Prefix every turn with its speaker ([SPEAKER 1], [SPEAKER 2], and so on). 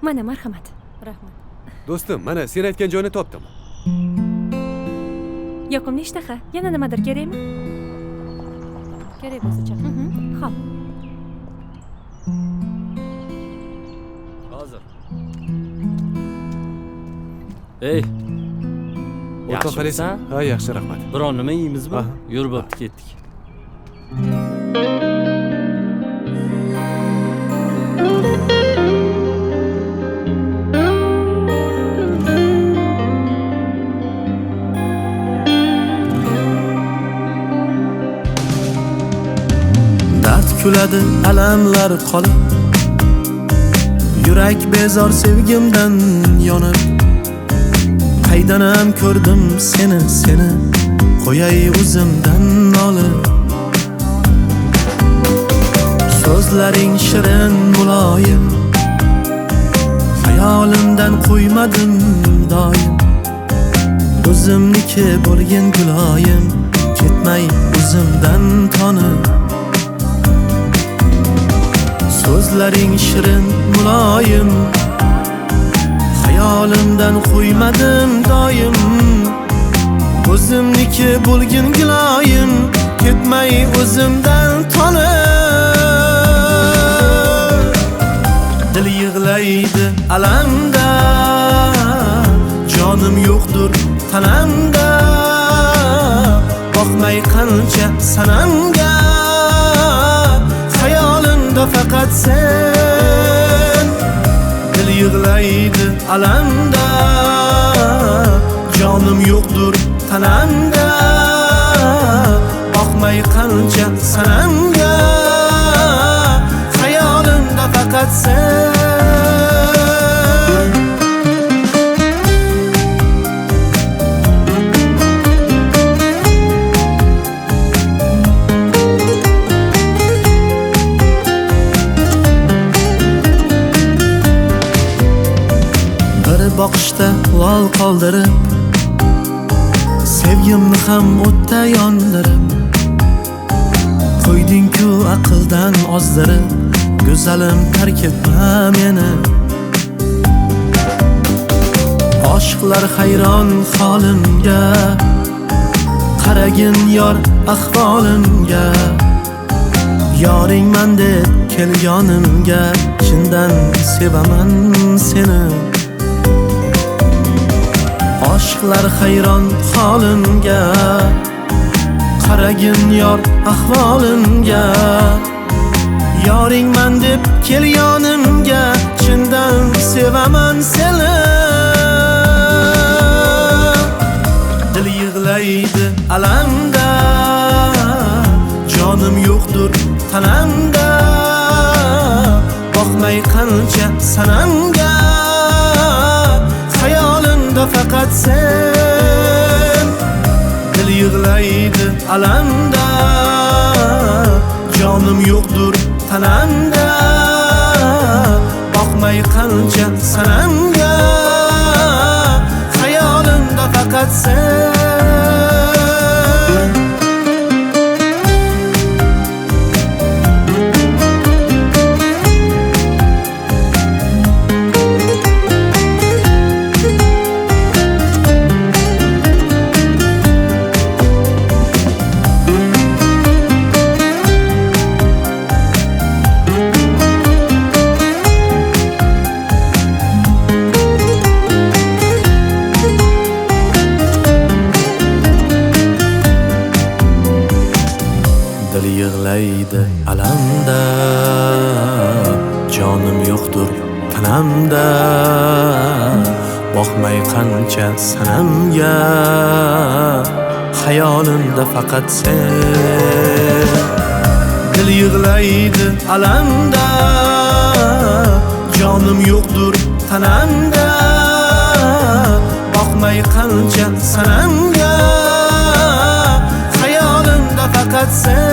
[SPEAKER 1] Mana marhamat. Rahmat.
[SPEAKER 2] Do'stim, mana sen aytgan joyni topdim.
[SPEAKER 1] Yoqimli ishtaha. Yana nimadir kerakmi? Kerak bo'lsa chaqir. Xo'p.
[SPEAKER 3] Hozir. Ey.
[SPEAKER 2] O'rtoq qaraysan? Ha, yaxshi, rahmat.
[SPEAKER 3] Biron nima yeymizmi?
[SPEAKER 2] Aha.
[SPEAKER 3] Yur bo'pti, ketdik.
[SPEAKER 4] Dard kuladi, alamlar qolib, yurak bezor sevgimdan yonib, qaydanam ko'rdim seni, qo'yay o'zimdan olib. So'zlaring shirin muloyim, xayolimdan qo'ymadim doim. O'zimniki bo'lgin guloyim, ketmay o'zimdan tonib. So'zlaring shirin muloyim, xayolimdan qo'ymadim doim. O'zimniki bo'lgin guloyim, ketmay o'zimdan tonib. Dil yig'laydi alamda, jonim yo'qdur tanamda. Boqmay qancha sanamga, hayolimda faqat sen. Dil yig'laydi alamda, jonim yo'qdur tanamda. Boqmay qancha sanamga, hayolimda faqat sen. Boqishda lol qoldirib, sevgimni ham o'tda yondirib, qo'yding-ku aqldan ozdirib, go'zalim tark etma meni. Oshiqlar hayron holimga, qaragin yor ahvolimga. Yoringman deb kelganimga, chindan sevaman seni. Oshiqlar hayron holimga, qaragin yor ahvolimga. Yoringman deb kelganimga, chindan sevaman seni. Dil yig'laydi alamda, jonim yo'qdur tanamda. Boqmay qancha sanamga, hayolimda faqat sen. Dil yig'laydi alamda, jonim yo'qdur tanamda. Boqmay qancha sanamga, hayolimda faqat sen. Dil yig'laydi alamda, jonim yo'qdur tanamda. Boqmay qancha sanamga, hayolimda faqat sen. Dil yig'laydi alamda, jonim yo'qdur tanamda. Boqmay qancha sanamga, hayolimda faqat sen.